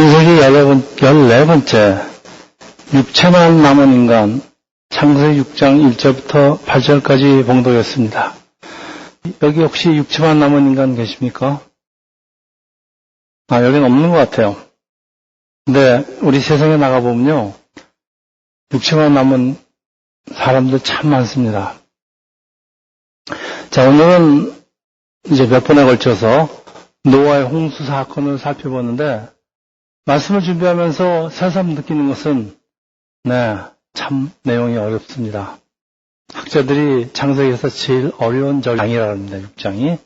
신세기 14번째 육체만 남은 인간 창세기 6장 1절부터 8절까지 봉독했습니다. 여기 혹시 육체만 남은 인간 계십니까? 여기는 없는 것 같아요. 근데 우리 세상에 나가보면요, 육체만 남은 사람들 참 많습니다. 자, 오늘은 이제 몇 번에 걸쳐서 노아의 홍수 사건을 살펴보는데, 말씀을 준비하면서 새삼 느끼는 것은, 참 내용이 어렵습니다. 학자들이 창세기에서 제일 어려운 장이라고 합니다, 6장이.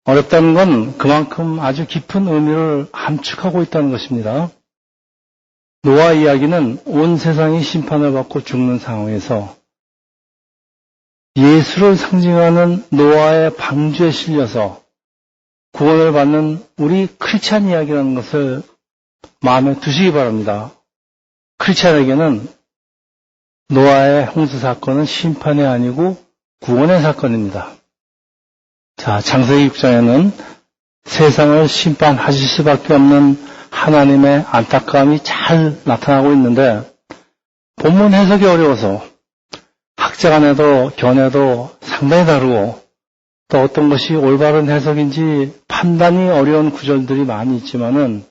어렵다는 건 그만큼 아주 깊은 의미를 함축하고 있다는 것입니다. 노아 이야기는 온 세상이 심판을 받고 죽는 상황에서 예수를 상징하는 노아의 방주에 실려서 구원을 받는 우리 크리스찬 이야기라는 것을 마음에 두시기 바랍니다. 크리스찬에게는 노아의 홍수 사건은 심판이 아니고 구원의 사건입니다. 자, 창세기 6장에는 세상을 심판하실 수밖에 없는 하나님의 안타까움이 잘 나타나고 있는데, 본문 해석이 어려워서 학자 간에도 견해도 상당히 다르고, 또 어떤 것이 올바른 해석인지 판단이 어려운 구절들이 많이 있지만은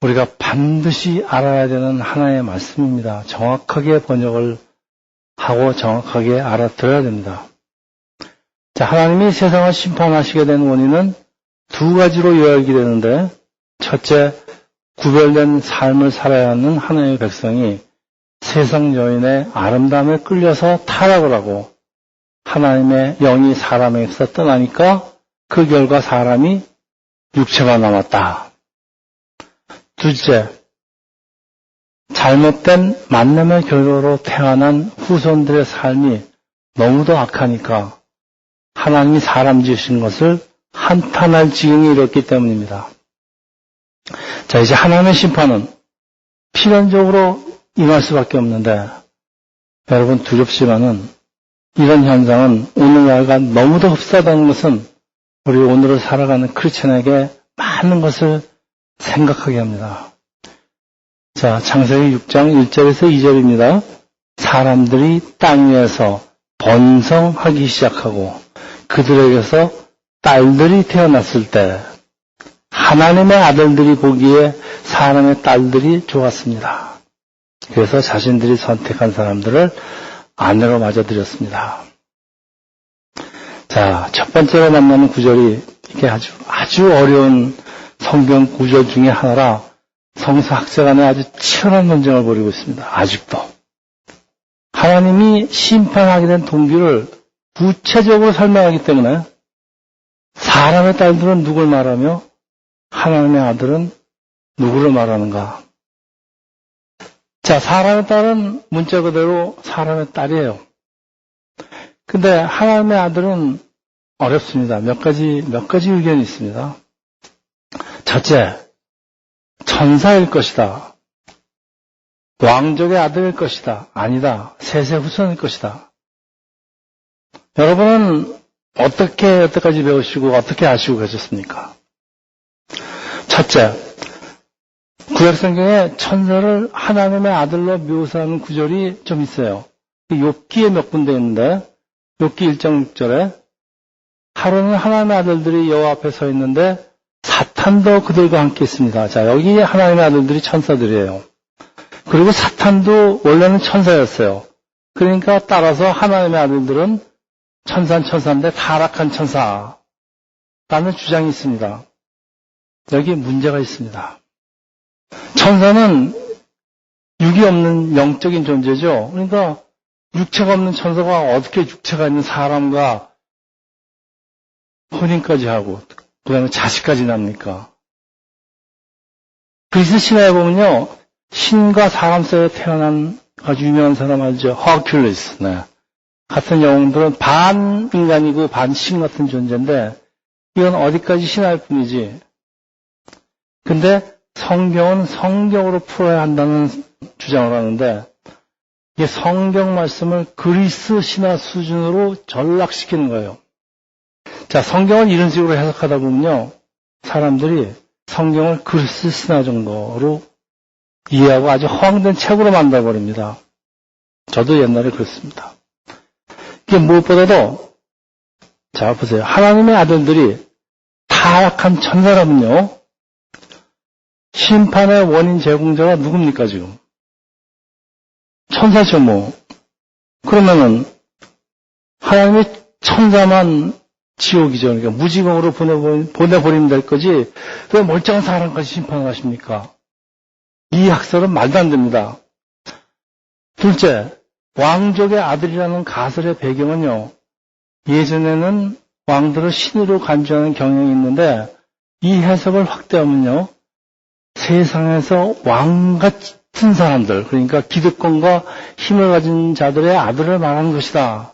우리가 반드시 알아야 되는 하나의 말씀입니다. 정확하게 번역을 하고 정확하게 알아들어야 됩니다. 자, 하나님이 세상을 심판하시게 된 원인은 두 가지로 요약이 되는데, 첫째, 구별된 삶을 살아야 하는 하나님의 백성이 세상 여인의 아름다움에 끌려서 타락을 하고 하나님의 영이 사람에게서 떠나니까 그 결과 사람이 육체가 남았다. 둘째, 잘못된 만남의 결과로 태어난 후손들의 삶이 너무도 악하니까 하나님이 사람 지으신 것을 한탄할 지경에 이뤘기 때문입니다. 자, 이제 하나님의 심판은 필연적으로 임할 수밖에 없는데, 여러분 두렵지만은 이런 현상은 오늘날과 너무도 흡사하다는 것은 우리 오늘을 살아가는 크리스천에게 많은 것을 생각하게 합니다. 자, 창세기 6장 1절에서 2절입니다. 사람들이 땅 위에서 번성하기 시작하고 그들에게서 딸들이 태어났을 때 하나님의 아들들이 보기에 사람의 딸들이 좋았습니다. 그래서 자신들이 선택한 사람들을 아내로 맞아들였습니다. 자, 첫 번째로 만나는 구절이 이게 아주 어려운 성경 구절 중에 하나라 성서학자 간에 아주 치열한 논쟁을 벌이고 있습니다. 아직도. 하나님이 심판하게 된 동기를 구체적으로 설명하기 때문에 사람의 딸들은 누굴 말하며 하나님의 아들은 누구를 말하는가? 자, 사람의 딸은 문자 그대로 사람의 딸이에요. 근데 하나님의 아들은 어렵습니다. 몇 가지 의견이 있습니다. 첫째, 천사일 것이다. 왕족의 아들일 것이다. 아니다. 셋의 후손일 것이다. 여러분은 어떻게 여태까지 배우시고 어떻게 아시고 계셨습니까? 첫째, 구약성경에 천사를 하나님의 아들로 묘사하는 구절이 좀 있어요. 욥기에 몇 군데 있는데, 욥기 1장 6절에 하루는 하나님의 아들들이 여호와 앞에 서 있는데 사탄도 그들과 함께 있습니다. 자, 여기 하나님의 아들들이 천사들이에요. 그리고 사탄도 원래는 천사였어요. 그러니까 따라서 하나님의 아들들은 천사는 천사인데 타락한 천사라는 주장이 있습니다. 여기에 문제가 있습니다. 천사는 육이 없는 영적인 존재죠. 그러니까 육체가 없는 천사가 어떻게 육체가 있는 사람과 혼인까지 하고 그 다음에 자식까지 납니까? 그리스 신화에 보면요, 신과 사람 사이에 태어난 아주 유명한 사람 알죠? 허큘리스. 같은 영웅들은 반 인간이고 반 신 같은 존재인데 이건 어디까지 신화일 뿐이지. 근데 성경은 성경으로 풀어야 한다는 주장을 하는데 이게 성경 말씀을 그리스 신화 수준으로 전락시키는 거예요. 자, 성경은 이런 식으로 해석하다 보면요, 사람들이 성경을 글쓸 신화 정도로 이해하고 아주 허황된 책으로 만들어버립니다. 저도 옛날에 그랬습니다. 이게 무엇보다도, 자, 보세요. 하나님의 아들들이 타락한 천사라면요, 심판의 원인 제공자가 누굽니까, 지금? 천사죠, 뭐. 그러면은, 하나님의 천사만 지옥이죠. 그러니까 무지경으로 보내버리면 될 거지, 왜 멀쩡한 사람까지 심판을 하십니까? 이 학설은 말도 안 됩니다. 둘째, 왕족의 아들이라는 가설의 배경은요, 예전에는 왕들을 신으로 간주하는 경향이 있는데, 이 해석을 확대하면요, 세상에서 왕 같은 사람들, 그러니까 기득권과 힘을 가진 자들의 아들을 말하는 것이다.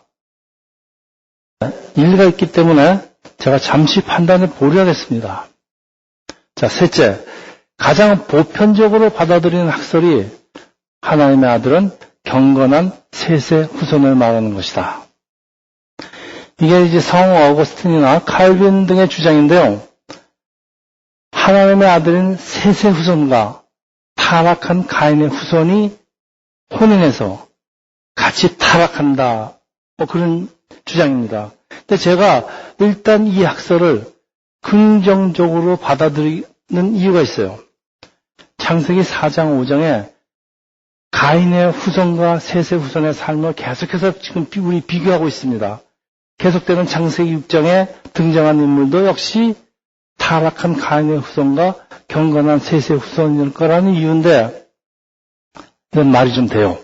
일리가 있기 때문에 제가 잠시 판단을 보류하겠습니다. 자, 셋째, 가장 보편적으로 받아들이는 학설이 하나님의 아들은 경건한 셋의 후손을 말하는 것이다. 이게 이제 성 어거스틴이나 칼빈 등의 주장인데요. 하나님의 아들인 셋의 후손과 타락한 가인의 후손이 혼인해서 같이 타락한다. 뭐 그런 주장입니다. 근데 제가 일단 이 학설을 긍정적으로 받아들이는 이유가 있어요. 창세기 4장 5장에 가인의 후손과 셋의 후손의 삶을 계속해서 지금 우리 비교하고 있습니다. 계속되는 창세기 6장에 등장한 인물도 역시 타락한 가인의 후손과 경건한 셋의 후손일 거라는 이유인데, 이건 말이 좀 돼요.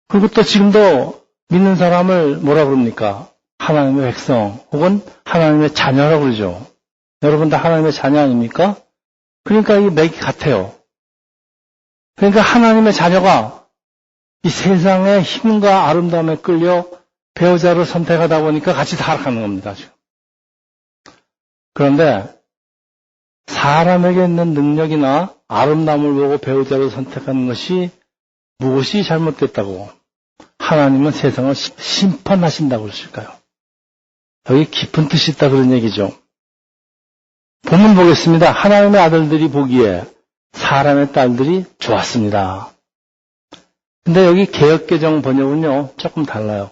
그리고 또 지금도 믿는 사람을 뭐라 그럽니까? 하나님의 백성 혹은 하나님의 자녀라고 그러죠. 여러분 다 하나님의 자녀 아닙니까? 그러니까 이 맥이 같아요. 그러니까 하나님의 자녀가 이 세상의 힘과 아름다움에 끌려 배우자를 선택하다 보니까 같이 타락하는 겁니다, 지금. 그런데 사람에게 있는 능력이나 아름다움을 보고 배우자를 선택하는 것이 무엇이 잘못됐다고 하나님은 세상을 심판하신다고 그러실까요? 여기 깊은 뜻이 있다 그런 얘기죠. 본문 보겠습니다. 하나님의 아들들이 보기에 사람의 딸들이 좋았습니다. 근데 여기 개역개정 번역은요, 조금 달라요.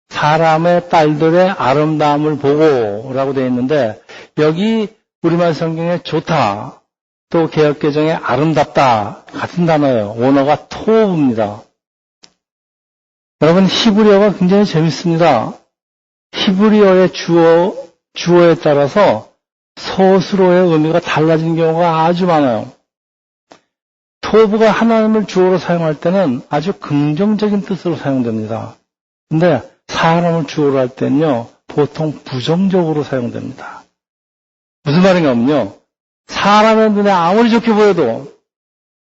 사람의 딸들의 아름다움을 보고라고 되어 있는데, 여기 우리말 성경에 좋다, 또 개역개정에 아름답다, 같은 단어예요. 원어가 토브입니다. 여러분, 히브리어가 굉장히 재밌습니다. 히브리어의 주어에 따라서 서술어의 의미가 달라진 경우가 아주 많아요. 토브가 하나님을 주어로 사용할 때는 아주 긍정적인 뜻으로 사용됩니다. 근데 사람을 주어로 할 때는요, 보통 부정적으로 사용됩니다. 무슨 말인가 하면요, 사람의 눈에 아무리 좋게 보여도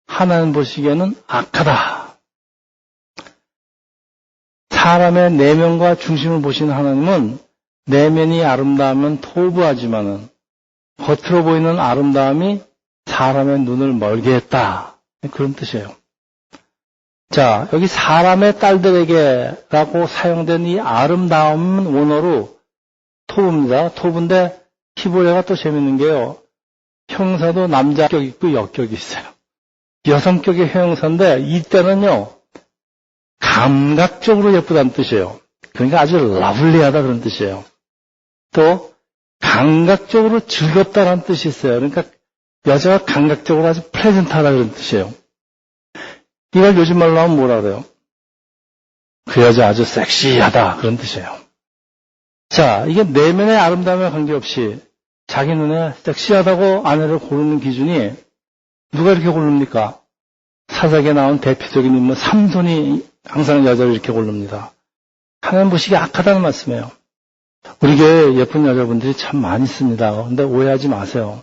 하나님 보시기에는 악하다. 사람의 내면과 중심을 보시는 하나님은 내면이 아름다우면 토부하지만은 겉으로 보이는 아름다움이 사람의 눈을 멀게 했다. 그런 뜻이에요. 자, 여기 사람의 딸들에게라고 사용된 이 아름다움은 원어로 토부입니다. 토부인데 히브리어가 또 재밌는 게요, 형사도 남자격 있고 여격이 있어요. 여성격의 형사인데 이때는요, 감각적으로 예쁘다는 뜻이에요. 그러니까 아주 러블리하다 그런 뜻이에요. 또 감각적으로 즐겁다라는 뜻이 있어요. 그러니까 여자가 감각적으로 아주 플레전트하다 그런 뜻이에요. 이걸 요즘 말로 하면 뭐라 그래요? 그 여자 아주 섹시하다 그런 뜻이에요. 자, 이게 내면의 아름다움에 관계없이 자기 눈에 섹시하다고 아내를 고르는 기준이 누가 이렇게 고릅니까? 사사기에 나온 대표적인 인물 삼손이 항상 여자를 이렇게 고릅니다. 하나님 보시기에 악하다는 말씀이에요. 우리 교회에 예쁜 여자분들이 참 많이 있습니다. 근데 오해하지 마세요.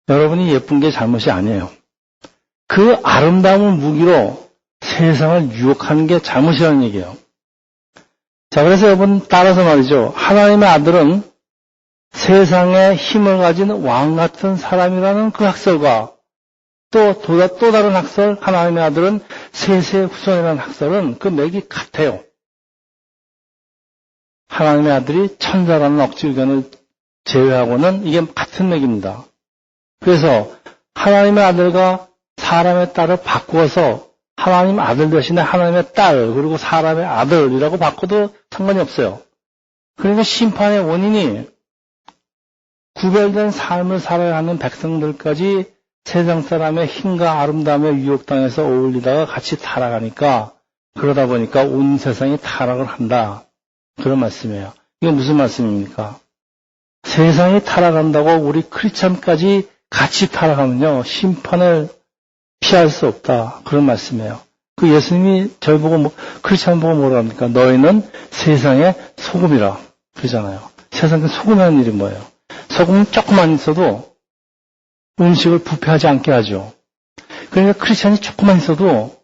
여러분이 예쁜 게 잘못이 아니에요. 그 아름다움을 무기로 세상을 유혹하는 게 잘못이라는 얘기예요. 자, 그래서 여러분 따라서 말이죠. 하나님의 아들은 세상에 힘을 가진 왕 같은 사람이라는 그 학설과 또 다른 학설, 하나님의 아들은 셋의 후손이라는 학설은 그 맥이 같아요. 하나님의 아들이 천사라는 억지 의견을 제외하고는 이게 같은 맥입니다. 그래서 하나님의 아들과 사람의 딸을 바꾸어서 하나님 아들 대신에 하나님의 딸 그리고 사람의 아들이라고 바꿔도 상관이 없어요. 그러니까 심판의 원인이 구별된 삶을 살아야 하는 백성들까지 세상 사람의 힘과 아름다움에 유혹당해서 어울리다가 같이 타락하니까 그러다 보니까 온 세상이 타락을 한다. 그런 말씀이에요. 이게 무슨 말씀입니까? 세상이 타락한다고 우리 크리스찬까지 같이 타락하면요. 심판을 피할 수 없다. 그런 말씀이에요. 그 예수님이 저희 보고 크리스찬 보고 뭐라 합니까? 너희는 세상의 소금이라 그러잖아요. 세상에 소금이라는 일이 뭐예요? 소금은 조금만 있어도 음식을 부패하지 않게 하죠. 그러니까 크리스찬이 조금만 있어도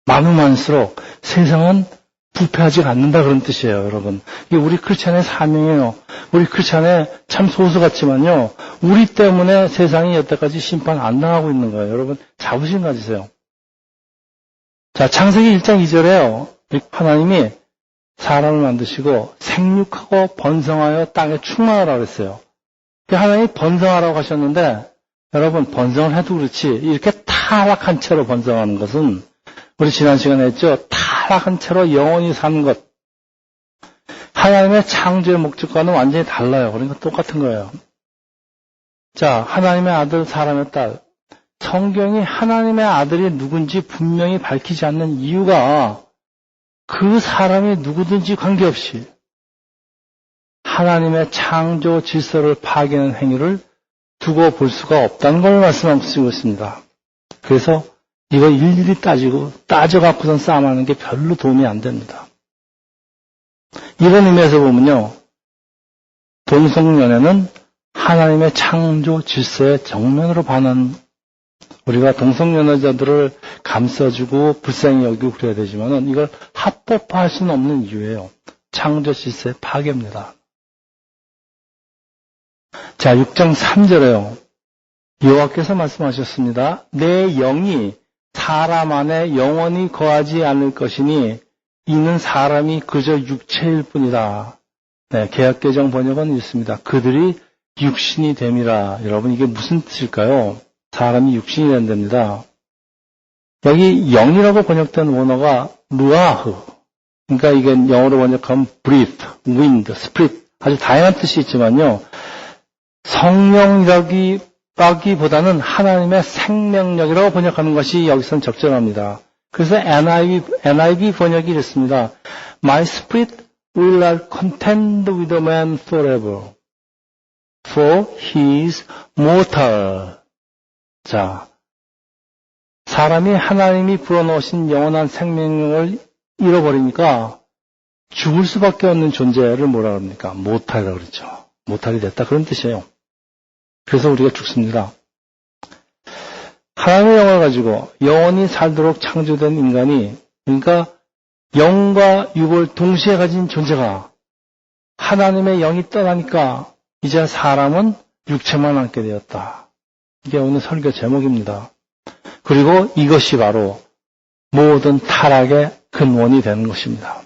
많으면 많을수록 세상은 부패하지 않는다 그런 뜻이에요, 여러분. 이게 우리 크리스찬의 사명이에요. 우리 크리스찬의 참 소수 같지만요. 우리 때문에 세상이 여태까지 심판 안 당하고 있는 거예요. 여러분 자부심 가지세요. 자, 창세기 1장 2절에요. 하나님이 사람을 만드시고 생육하고 번성하여 땅에 충만하라고 그랬어요. 하나님이 번성하라고 하셨는데 여러분 번성을 해도 그렇지 이렇게 타락한 채로 번성하는 것은 우리 지난 시간에 했죠. 타락한 채로 영원히 사는 것. 하나님의 창조의 목적과는 완전히 달라요. 그러니까 똑같은 거예요. 자, 하나님의 아들, 사람의 딸. 성경이 하나님의 아들이 누군지 분명히 밝히지 않는 이유가 그 사람이 누구든지 관계없이 하나님의 창조 질서를 파괴하는 행위를 두고 볼 수가 없다는 걸 말씀하고 있습니다. 그래서 이거 일일이 따져갖고선 싸움하는 게 별로 도움이 안 됩니다. 이런 의미에서 보면요. 동성연애는 하나님의 창조 질서에 정면으로 반한 우리가 동성연애자들을 감싸주고 불쌍히 여기고 그래야 되지만은 이걸 합법화할 수는 없는 이유예요. 창조 질서의 파괴입니다. 자, 6장 3절에요. 여호와께서 말씀하셨습니다. 내 영이 사람 안에 영원히 거하지 않을 것이니 이는 사람이 그저 육체일 뿐이다. 네, 개역개정 번역은 있습니다. 그들이 육신이 됨이라. 여러분 이게 무슨 뜻일까요? 사람이 육신이 된답니다. 여기 영이라고 번역된 원어가 루아흐. 그러니까 이게 영어로 번역하면 breath, wind, spirit 아주 다양한 뜻이 있지만요. 성령이라기보다는 하나님의 생명력이라고 번역하는 것이 여기서는 적절합니다. 그래서 NIV 번역이 이렇습니다. My spirit will not contend with a man forever, for he is mortal. 자, 사람이 하나님이 불어넣으신 영원한 생명력을 잃어버리니까 죽을 수밖에 없는 존재를 뭐라 그럽니까? 모탈이라고 그러죠. 모탈이 됐다 그런 뜻이에요. 그래서 우리가 죽습니다. 하나님의 영을 가지고 영원히 살도록 창조된 인간이 그러니까 영과 육을 동시에 가진 존재가 하나님의 영이 떠나니까 이제 사람은 육체만 남게 되었다. 이게 오늘 설교 제목입니다. 그리고 이것이 바로 모든 타락의 근원이 되는 것입니다.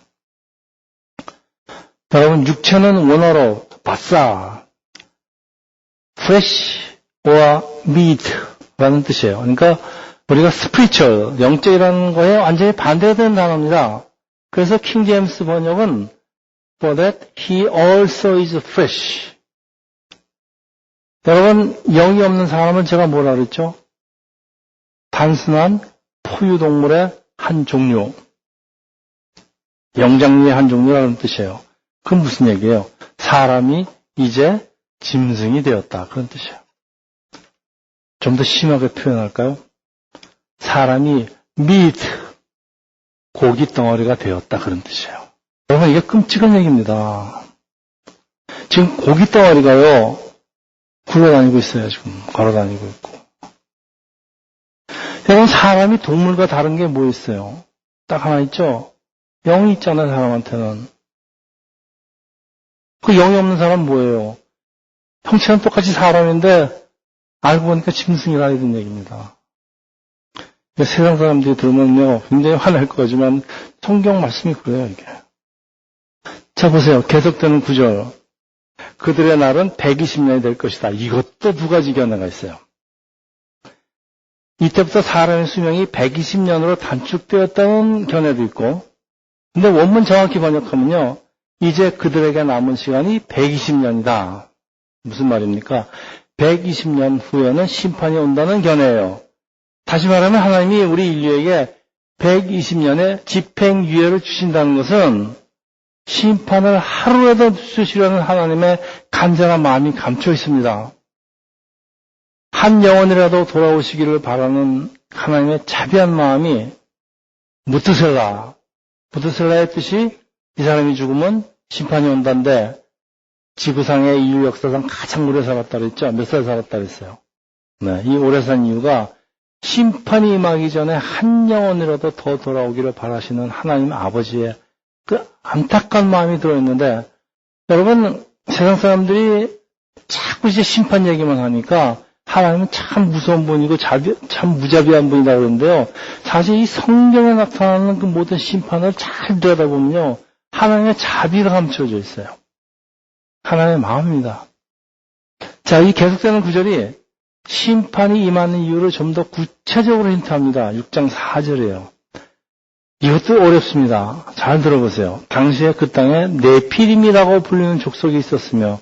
여러분 육체는 원어로 바사, fresh or meat라는 뜻이에요. 그러니까 우리가 spiritual, 영적이라는 거에 완전히 반대되는 단어입니다. 그래서 킹 제임스 번역은 for that he also is flesh. 여러분 영이 없는 사람은 제가 뭐라 그랬죠? 단순한 포유동물의 한 종류, 영장류의 한 종류라는 뜻이에요. 그건 무슨 얘기예요? 사람이 이제 짐승이 되었다. 그런 뜻이에요. 좀 더 심하게 표현할까요? 사람이 meat, 고기 덩어리가 되었다. 그런 뜻이에요. 여러분 이게 끔찍한 얘기입니다. 지금 고기 덩어리가요. 굴러다니고 있어요. 지금 걸어다니고 있고. 여러분 사람이 동물과 다른 게 뭐 있어요? 딱 하나 있죠? 영이 있잖아요. 사람한테는. 그 영이 없는 사람은 뭐예요? 형체는 똑같이 사람인데 알고 보니까 짐승이라 이런 얘기입니다. 세상 사람들이 들으면요 굉장히 화날 거지만 성경 말씀이 그래요. 이게. 자 보세요. 계속되는 구절. 그들의 날은 120년이 될 것이다. 이것도 두 가지 견해가 있어요. 이때부터 사람의 수명이 120년으로 단축되었다는 견해도 있고, 근데 원문 정확히 번역하면요, 이제 그들에게 남은 시간이 120년이다. 무슨 말입니까? 120년 후에는 심판이 온다는 견해예요. 다시 말하면 하나님이 우리 인류에게 120년의 집행유예를 주신다는 것은 심판을 하루에도 주시려는 하나님의 간절한 마음이 감춰 있습니다. 한 영혼이라도 돌아오시기를 바라는 하나님의 자비한 마음이 무드셀라의 뜻이 이 사람이 죽으면 심판이 온다는데 지구상의 인류 역사상 가장 오래 살았다 그랬죠? 몇 살 살았다 그랬어요? 네, 이 오래 산 이유가 심판이 임하기 전에 한 영혼이라도 더 돌아오기를 바라시는 하나님 아버지의 그 안타까운 마음이 들어있는데, 여러분, 세상 사람들이 자꾸 이제 심판 얘기만 하니까 하나님은 참 무서운 분이고 참 무자비한 분이다 그러는데요. 사실 이 성경에 나타나는 그 모든 심판을 잘 들여다보면요, 하나님의 자비가 감춰져 있어요. 하나님의 마음입니다. 자, 이 계속되는 구절이 심판이 임하는 이유를 좀 더 구체적으로 힌트합니다. 6장 4절이에요. 이것도 어렵습니다. 잘 들어보세요. 당시에 그 땅에 네피림이라고 불리는 족속이 있었으며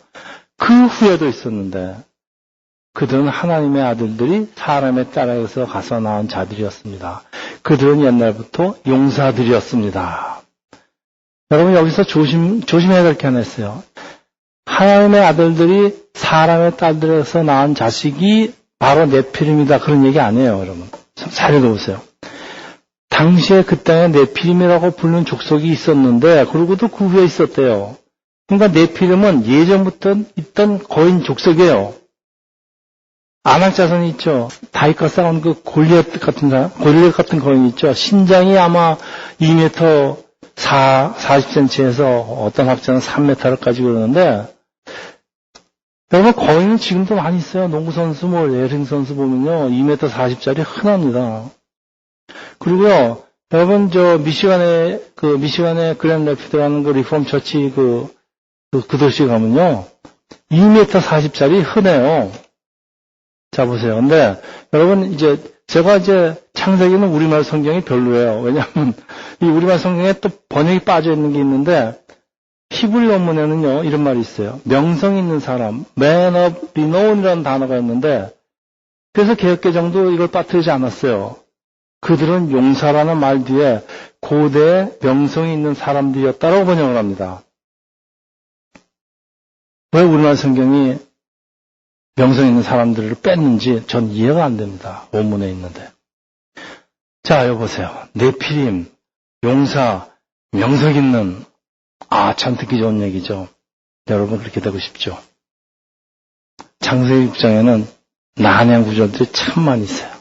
그 후에도 있었는데 그들은 하나님의 아들들이 사람의 딸에게서 가서 낳은 자들이었습니다. 그들은 옛날부터 용사들이었습니다. 여러분, 여기서 조심해야 될 게 하나 있어요. 하나님의 아들들이 사람의 딸들에서 낳은 자식이 바로 네피림이다, 그런 얘기 아니에요, 여러분. 잘 읽어보세요. 당시에 그 땅에 네피림이라고 부르는 족속이 있었는데, 그러고도 그 후에 있었대요. 그러니까 네피림은 예전부터 있던 거인 족속이에요. 아낙 자손이 있죠. 다윗과 싸운 그 골리앗 같은 거인이 있죠. 신장이 아마 2m 40cm에서 어떤 학자는 3m를 가지고 그러는데, 여러분, 거인은 지금도 많이 있어요. 농구선수, 예능 선수 보면요, 2m 40짜리 흔합니다. 그리고요, 여러분, 미시간의 그랜드 래피드라는 그 리폼 처치 그 도시에 가면요, 2m 40짜리 흔해요. 자, 보세요. 근데, 여러분, 제가 창세기는 우리말 성경이 별로예요. 왜냐하면, 이 우리말 성경에 또 번역이 빠져 있는 게 있는데, 히브리 원문에는요, 이런 말이 있어요. 명성 있는 사람, man of renown이라는 단어가 있는데, 그래서 개역개정도 이걸 빠뜨리지 않았어요. 그들은 용사라는 말 뒤에 고대에 명성이 있는 사람들이었다라고 번역을 합니다. 왜 우리말 성경이 명성 있는 사람들을 뺐는지 전 이해가 안 됩니다. 원문에 있는데. 자, 여보세요. 네피림, 용사, 명성 있는, 참 듣기 좋은 얘기죠. 여러분, 그렇게 되고 싶죠. 창세기 6장에는 난해한 구절들이 참 많이 있어요.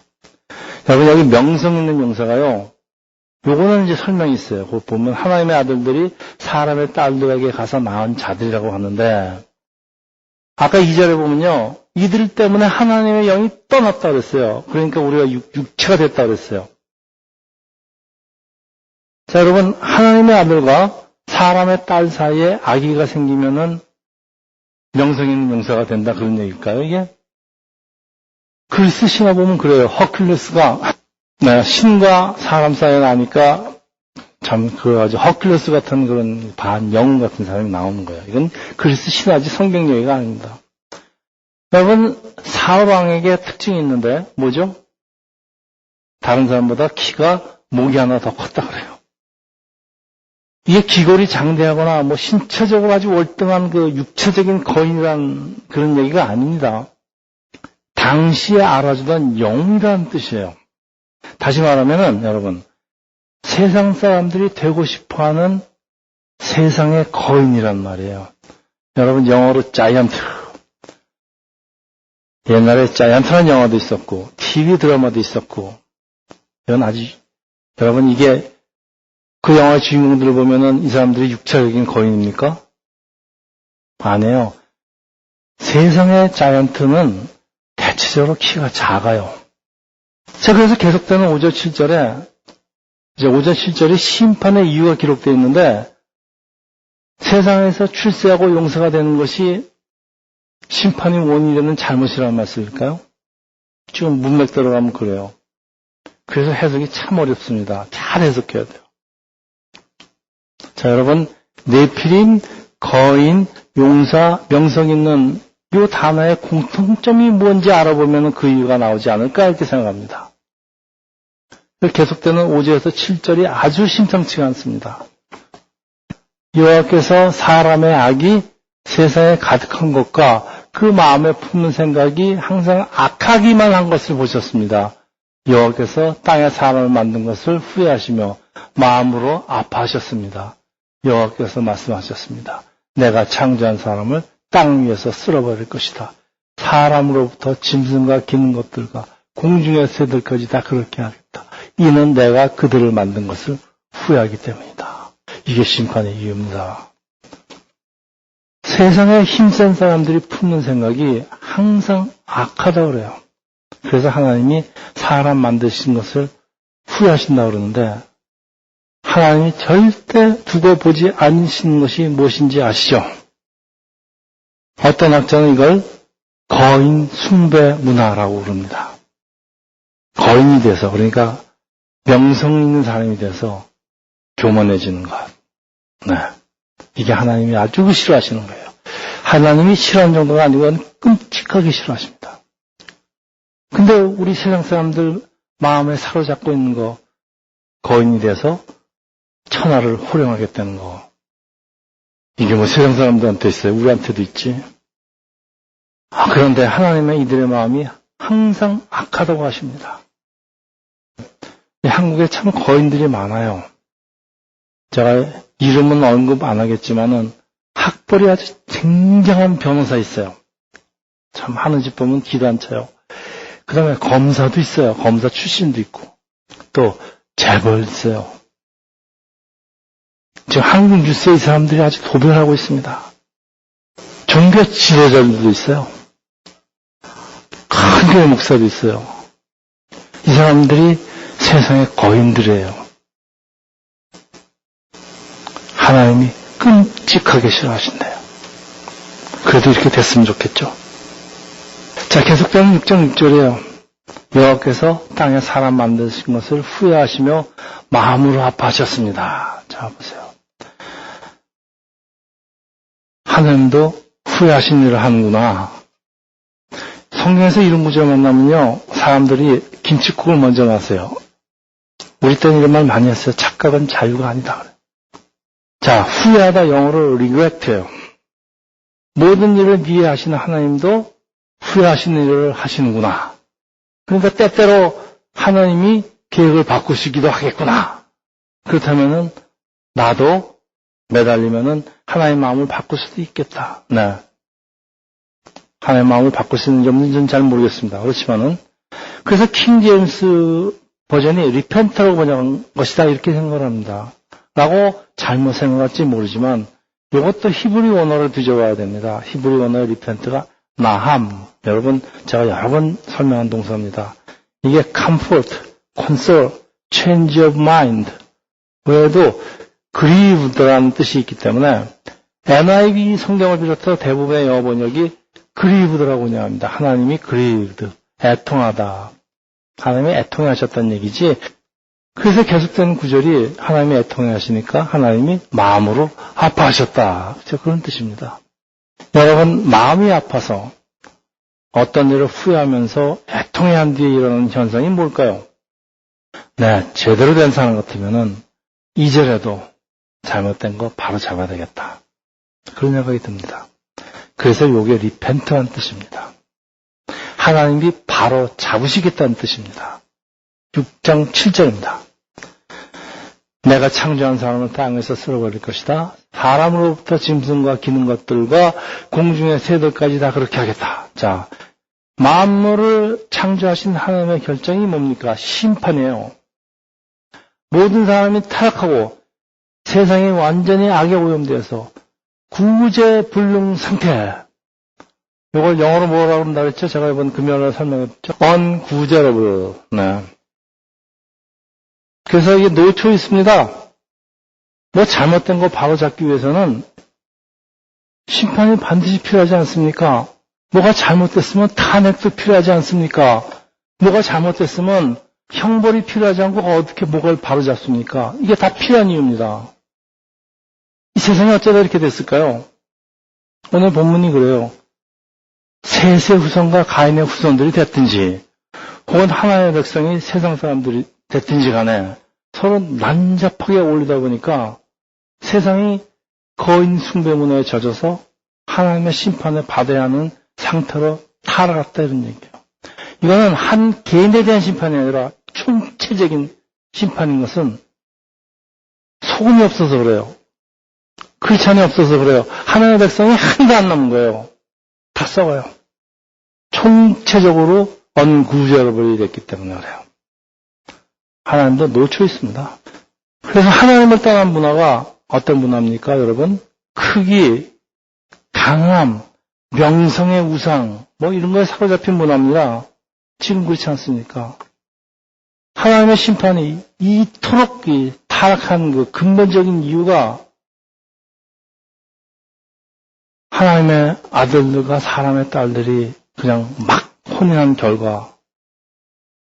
여러분, 여기 명성 있는 용사가요, 요거는 이제 설명이 있어요. 그거 보면 하나님의 아들들이 사람의 딸들에게 가서 낳은 자들이라고 하는데, 아까 2절에 보면요, 이들 때문에 하나님의 영이 떠났다 그랬어요. 그러니까 우리가 육체가 됐다 그랬어요. 자, 여러분, 하나님의 아들과 사람의 딸 사이에 아기가 생기면은 명성 있는 용사가 된다, 그런 얘기일까요, 이게? 그리스 신화 보면 그래요. 허큘레스가 신과 사람 사이에 나니까 참 아주 허큘레스 같은 그런 반영웅 같은 사람이 나오는 거예요. 이건 그리스 신화지 성경 얘기가 아닙니다. 여러분, 사울 왕에게 특징이 있는데 뭐죠? 다른 사람보다 키가 목이 하나 더 컸다 그래요. 이게 기골이 장대하거나 신체적으로 아주 월등한 그 육체적인 거인이란 그런 얘기가 아닙니다. 당시에 알아주던 영이라는 뜻이에요. 다시 말하면은 여러분, 세상 사람들이 되고 싶어하는 세상의 거인이란 말이에요. 여러분, 영어로 자이언트. 옛날에 자이언트라는 영화도 있었고 TV 드라마도 있었고, 이건 여러분, 이게 그 영화의 주인공들을 보면은 이 사람들이 육체적인 거인입니까? 아니에요. 세상의 자이언트는 대체적으로 키가 작아요. 자, 그래서 계속되는 5절 7절에 이제 5절 7절이 심판의 이유가 기록되어 있는데, 세상에서 출세하고 용사가 되는 것이 심판이 원인이 되는 잘못이라는 말씀일까요? 지금 문맥 들어가면 그래요. 그래서 해석이 참 어렵습니다. 잘 해석해야 돼요. 자, 여러분, 네피림, 거인, 용사, 명성 있는 이 단어의 공통점이 뭔지 알아보면 그 이유가 나오지 않을까 이렇게 생각합니다. 계속되는 5절에서 7절이 아주 심상치가 않습니다. 여호와께서 사람의 악이 세상에 가득한 것과 그 마음에 품는 생각이 항상 악하기만 한 것을 보셨습니다. 여호와께서 땅에 사람을 만든 것을 후회하시며 마음으로 아파하셨습니다. 여호와께서 말씀하셨습니다. 내가 창조한 사람을 땅 위에서 쓸어버릴 것이다. 사람으로부터 짐승과 기는 것들과 공중의 새들까지 다 그렇게 하겠다. 이는 내가 그들을 만든 것을 후회하기 때문이다. 이게 심판의 이유입니다. 세상에 힘센 사람들이 품는 생각이 항상 악하다고 그래요. 그래서 하나님이 사람 만드신 것을 후회하신다고 그러는데 하나님이 절대 두고 보지 않으시는 것이 무엇인지 아시죠? 어떤 학자는 이걸 거인 숭배 문화라고 부릅니다. 거인이 돼서, 그러니까 명성 있는 사람이 돼서 교만해지는 것. 네. 이게 하나님이 아주 싫어하시는 거예요. 하나님이 싫어하는 정도가 아니고 끔찍하게 싫어하십니다. 근데 우리 세상 사람들 마음에 사로잡고 있는 거, 거인이 돼서 천하를 호령하겠다는 거. 이게 뭐 세상 사람들한테 있어요. 우리한테도 있지. 그런데 하나님의 이들의 마음이 항상 악하다고 하십니다. 한국에 참 거인들이 많아요. 제가 이름은 언급 안 하겠지만은 학벌이 아주 굉장한 변호사 있어요. 참 하는 집 보면 기도 안 차요. 그 다음에 검사도 있어요. 검사 출신도 있고. 또 재벌 있어요. 지금 한국 뉴스에 이 사람들이 아주 도변하고 있습니다. 종교 지도자들도 있어요. 큰 교회 목사도 있어요. 이 사람들이 세상의 거인들이에요. 하나님이 끔찍하게 싫어하신대요. 그래도 이렇게 됐으면 좋겠죠. 자, 계속되는 6장 6절이에요. 여호와께서 땅에 사람 만드신 것을 후회하시며 마음으로 아파하셨습니다. 자, 보세요. 하나님도 후회하신 일을 하는구나. 성경에서 이런 구절 만나면요, 사람들이 김칫국을 먼저 놨어요. 우리 때는 이런 말 많이 했어요. 착각은 자유가 아니다. 자, 후회하다 영어로 regret예요. 모든 일을 미해하시는 하나님도 후회하시는 일을 하시는구나. 그러니까 때때로 하나님이 계획을 바꾸시기도 하겠구나. 그렇다면은 나도 매달리면은 하나님의 마음을 바꿀 수도 있겠다. 네. 하나님의 마음을 바꿀 수 있는지 없는지는 잘 모르겠습니다. 그렇지만은 그래서 킹 제임스 버전이 리펜터라고 번역한 것이다 이렇게 생각을 합니다. 라고 잘못 생각할지 모르지만 이것도 히브리 원어를 뒤져봐야 됩니다. 히브리 원어의 리펜트가 나함. 여러분 제가 여러 번 설명한 동사입니다. 이게 comfort, console, change of mind 외에도 grieved라는 뜻이 있기 때문에 NIV 성경을 비롯해서 대부분의 영어 번역이 grieved라고 번역합니다. 하나님이 grieved, 애통하다. 하나님이 애통해 하셨다는 얘기지. 그래서 계속되는 구절이 하나님이 애통해 하시니까 하나님이 마음으로 아파하셨다. 그런 뜻입니다. 여러분, 마음이 아파서 어떤 일을 후회하면서 애통해 한 뒤에 일어나는 현상이 뭘까요? 네, 제대로 된 사람 같으면은 이제라도 잘못된 거 바로 잡아야 되겠다. 그런 생각이 듭니다. 그래서 이게 리펜트한 뜻입니다. 하나님이 바로 잡으시겠다는 뜻입니다. 6장 7절입니다. 내가 창조한 사람을 땅에서 쓸어버릴 것이다. 사람으로부터 짐승과 기는 것들과 공중의 새들까지 다 그렇게 하겠다. 자, 만물을 창조하신 하나님의 결정이 뭡니까? 심판이에요. 모든 사람이 타락하고 세상이 완전히 악에 오염되어서 구제불능 상태. 이걸 영어로 뭐라고 한다고 했죠? 제가 이번 금요일에 설명했죠. ungu제러블. 네. 그래서 이게 노초 있습니다. 뭐 잘못된 거 바로 잡기 위해서는 심판이 반드시 필요하지 않습니까? 뭐가 잘못됐으면 탄핵도 필요하지 않습니까? 뭐가 잘못됐으면 형벌이 필요하지 않고 어떻게 뭐가 바로잡습니까? 이게 다 필요한 이유입니다. 이 세상이 어쩌다 이렇게 됐을까요? 오늘 본문이 그래요. 셋의 후손과 가인의 후손들이 됐든지 혹은 하나님의 백성이 세상 사람들이 됐든지 간에 서로 난잡하게 어울리다 보니까 세상이 거인 숭배 문화에 젖어서 하나님의 심판을 받아야 하는 상태로 타락했다 이런 얘기예요. 이거는 한 개인에 대한 심판이 아니라 총체적인 심판인 것은 소금이 없어서 그래요. 크리스찬이 없어서 그래요. 하나님의 백성이 하나도 안 남은 거예요. 다 썩어요. 총체적으로 언구제버리 됐기 때문에 그래요. 하나님도 놓쳐 있습니다. 그래서 하나님을 떠난 문화가 어떤 문화입니까, 여러분? 크기, 강함, 명성의 우상, 뭐 이런 거에 사로잡힌 문화입니다. 지금 그렇지 않습니까? 하나님의 심판이 이토록 타락한 그 근본적인 이유가 하나님의 아들들과 사람의 딸들이 그냥 막 혼인한 결과,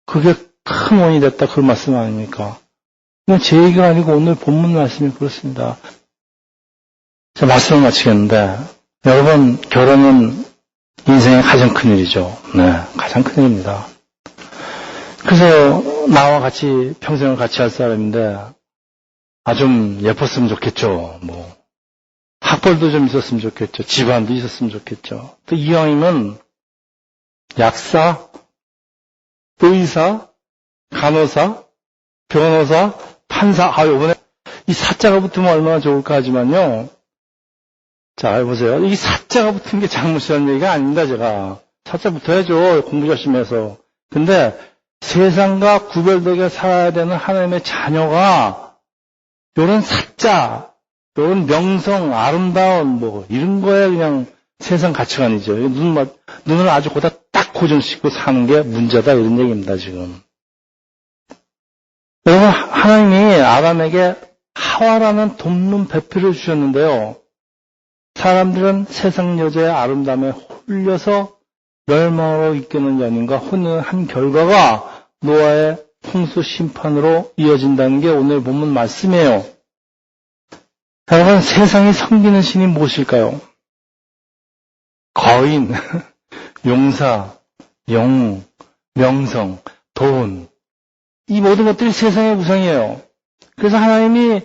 그게 큰 원인이 됐다, 그 말씀 아닙니까? 이건 제 얘기가 아니고 오늘 본문 말씀이 그렇습니다. 자, 말씀을 마치겠는데, 여러분, 결혼은 인생의 가장 큰 일이죠. 네, 가장 큰 일입니다. 그래서 나와 같이 평생을 같이 할 사람인데, 좀 예뻤으면 좋겠죠. 뭐, 학벌도 좀 있었으면 좋겠죠. 집안도 있었으면 좋겠죠. 또 이왕이면 약사, 의사, 간호사, 변호사, 판사, 요번에 이 사자가 붙으면 얼마나 좋을까 하지만요. 자, 보세요. 이 사자가 붙은 게 잘못이라는 얘기가 아닙니다, 제가. 사자 붙어야죠. 공부 열심히 해서. 근데 세상과 구별되게 살아야 되는 하나님의 자녀가 요런 사자, 요런 명성, 아름다운 뭐 이런 거에 그냥 세상 가치관이죠. 눈을 아주 거기다 딱 고정시키고 사는 게 문제다 이런 얘기입니다, 지금. 여러분, 하나님이 아담에게 하와라는 돕는 배필을 주셨는데요. 사람들은 세상 여자의 아름다움에 홀려서 멸망으로 이끄는 연인과 혼인한 결과가 노아의 홍수 심판으로 이어진다는 게 오늘 본문 말씀이에요. 여러분, 세상이 섬기는 신이 무엇일까요? 거인, 용사, 영웅, 명성, 돈, 이 모든 것들이 세상의 우상이에요. 그래서 하나님이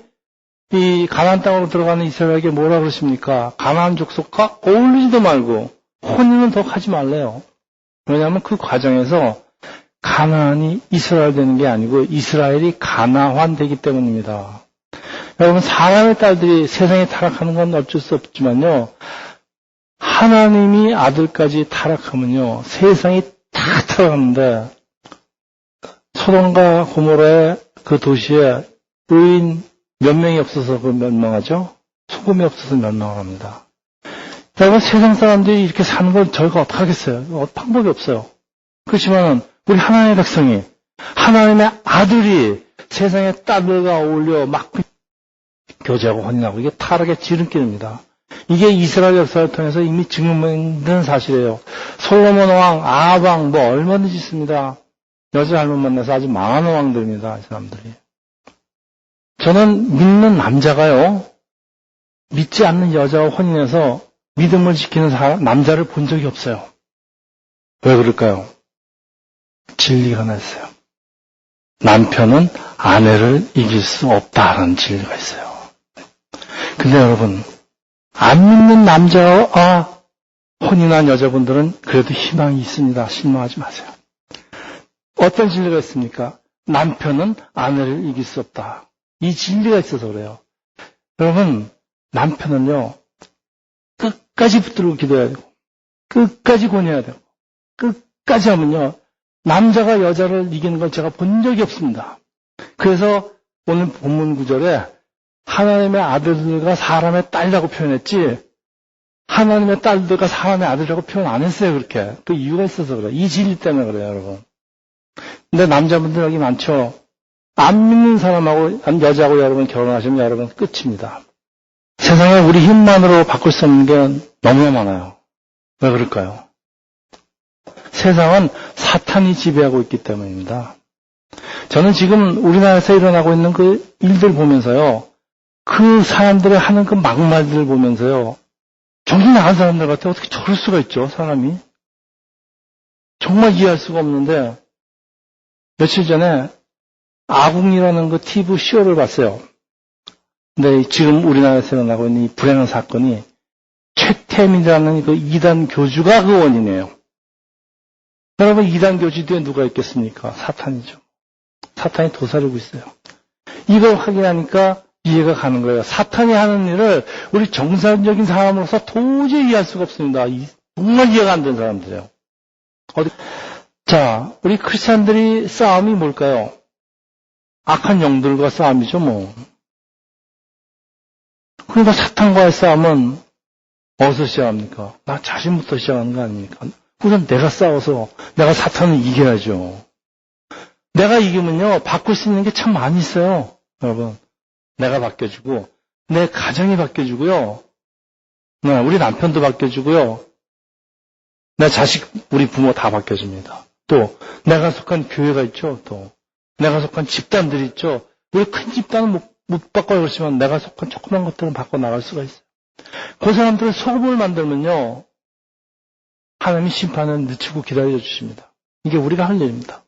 이 가나안 땅으로 들어가는 이스라엘에게 뭐라 그러십니까? 가나안 족속과 어울리지도 말고 혼인은 더 하지 말래요. 왜냐하면 그 과정에서 가나안이 이스라엘 되는 게 아니고 이스라엘이 가나안 되기 때문입니다. 여러분, 사람의 딸들이 세상에 타락하는 건 어쩔 수 없지만요. 하나님이 아들까지 타락하면요. 세상이 다 타락하는데 소돔과 고모라의 그 도시에 의인 몇 명이 없어서 그 멸망하죠? 소금이 없어서 멸망합니다. 여러분, 세상 사람들이 이렇게 사는 걸 저희가 어떻게 하겠어요? 방법이 없어요. 그렇지만 우리 하나님의 백성이, 하나님의 아들이 세상의 딸들과 어울려 막 교제하고 혼인하고 이게 타락의 지름길입니다. 이게 이스라엘 역사를 통해서 이미 증명된 사실이에요. 솔로몬 왕, 아합 왕, 뭐 얼마든지 있습니다. 여자 잘못 만나서 아주 망하는 왕들입니다, 이 사람들이. 저는 믿는 남자가요, 믿지 않는 여자와 혼인해서 믿음을 지키는 남자를 본 적이 없어요. 왜 그럴까요? 진리가 났어요. 남편은 아내를 이길 수 없다라는 진리가 있어요. 근데 여러분, 안 믿는 남자와 혼인한 여자분들은 그래도 희망이 있습니다. 실망하지 마세요. 어떤 진리가 있습니까? 남편은 아내를 이길 수 없다. 이 진리가 있어서 그래요. 여러분, 남편은요, 끝까지 붙들고 기도해야 되고, 끝까지 권해야 되고, 끝까지 하면요, 남자가 여자를 이기는 걸 제가 본 적이 없습니다. 그래서 오늘 본문 구절에 하나님의 아들들과 사람의 딸이라고 표현했지, 하나님의 딸들과 사람의 아들이라고 표현 안 했어요, 그렇게. 그 이유가 있어서 그래요. 이 진리 때문에 그래요, 여러분. 근데 남자분들 여기 많죠? 안 믿는 사람하고, 여자하고 여러분 결혼하시면 여러분 끝입니다. 세상에 우리 힘만으로 바꿀 수 없는 게 너무 많아요. 왜 그럴까요? 세상은 사탄이 지배하고 있기 때문입니다. 저는 지금 우리나라에서 일어나고 있는 그 일들 보면서요, 그 사람들이 하는 그 막말들을 보면서요, 정신 나간 사람들 같아요. 어떻게 저럴 수가 있죠, 사람이? 정말 이해할 수가 없는데, 며칠 전에 아궁이라는 그 TV 쇼를 봤어요. 근데 지금 우리나라에서 일어나고 있는 이 불행한 사건이 최태민이라는 그 이단 교주가 그 원인이에요. 여러분, 이단 교주 뒤에 누가 있겠습니까? 사탄이죠. 사탄이 도사리고 있어요. 이걸 확인하니까 이해가 가는 거예요. 사탄이 하는 일을 우리 정상적인 사람으로서 도저히 이해할 수가 없습니다. 정말 이해가 안 되는 사람들이에요. 자, 우리 크리스찬들이 싸움이 뭘까요? 악한 영들과 싸움이죠, 뭐. 그러니까 사탄과의 싸움은 어디서 시작합니까? 나 자신부터 시작하는 거 아닙니까? 우선 내가 싸워서 내가 사탄을 이겨야죠. 내가 이기면요, 바꿀 수 있는 게 참 많이 있어요. 여러분, 내가 바뀌어주고, 내 가정이 바뀌어주고요, 우리 남편도 바뀌어주고요, 내 자식, 우리 부모 다 바뀌어줍니다. 또, 내가 속한 교회가 있죠, 또. 내가 속한 집단들이 있죠. 우리 큰 집단은 못 바꿔요. 그렇지만 내가 속한 조그만 것들은 바꿔 나갈 수가 있어요. 그 사람들을 소금을 만들면요, 하나님이 심판을 늦추고 기다려 주십니다. 이게 우리가 할 일입니다.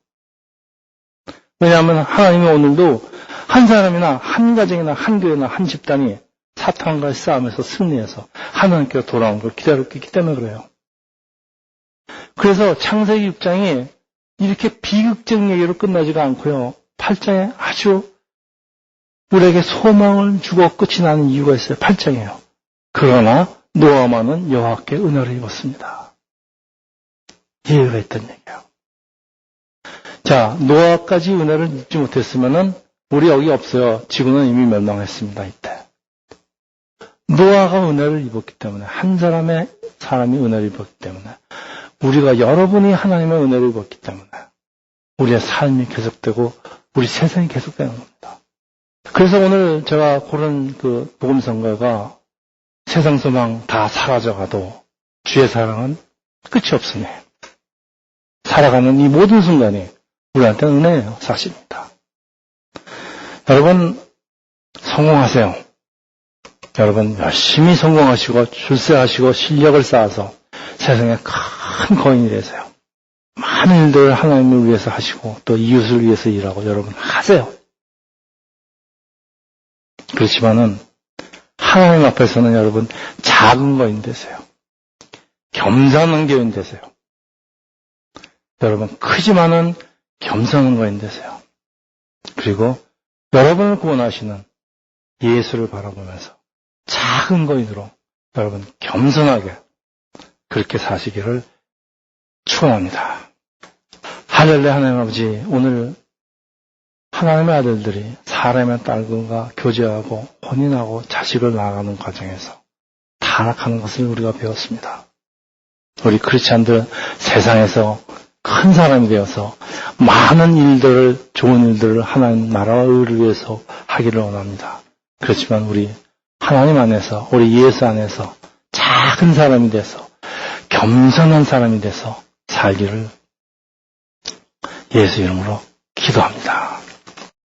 왜냐하면 하나님이 오늘도 한 사람이나 한 가정이나 한 교회나 한 집단이 사탄과의 싸움에서 승리해서 하나님께로 돌아오는 걸 기다리고 있기 때문에 그래요. 그래서 창세기 6장이 이렇게 비극적 얘기로 끝나지가 않고요. 8장에 아주 우리에게 소망을 주고 끝이 나는 이유가 있어요. 8장이에요. 그러나 노아만은 여호와께 은혜를 입었습니다. 이해가 있던 얘기예요. 자, 노아까지 은혜를 입지 못했으면은 우리 여기 없어요. 지구는 이미 멸망했습니다. 이때. 노아가 은혜를 입었기 때문에, 한 사람이 은혜를 입었기 때문에, 우리가 여러분이 하나님의 은혜를 입었기 때문에 우리의 삶이 계속되고 우리 세상이 계속되는 겁니다. 그래서 오늘 제가 고른 그 복음선거가 세상 소망 다 사라져가도 주의 사랑은 끝이 없으니 살아가는 이 모든 순간이 우리한테는 은혜예요. 사실입니다. 여러분 성공하세요. 여러분 열심히 성공하시고 출세하시고 실력을 쌓아서 세상에 큰 거인이 되세요. 많은 일들을 하나님을 위해서 하시고 또 이웃을 위해서 일하고 여러분 하세요. 그렇지만은 하나님 앞에서는 여러분 작은 거인 되세요. 겸손한 거인 되세요. 여러분 크지만은 겸손한 거인 되세요. 그리고 여러분을 구원하시는 예수를 바라보면서 작은 거인으로 여러분 겸손하게 그렇게 사시기를 축원합니다. 할렐루야. 하나님 아버지, 오늘 하나님의 아들들이 사람의 딸과 교제하고 혼인하고 자식을 낳아가는 과정에서 타락하는 것을 우리가 배웠습니다. 우리 크리스찬들 세상에서 큰 사람이 되어서 많은 일들을, 좋은 일들을 하나님 나라와 의를 위해서 하기를 원합니다. 그렇지만 우리 하나님 안에서, 우리 예수 안에서 작은 사람이 돼서 겸손한 사람이 돼서 살기를 예수 이름으로 기도합니다.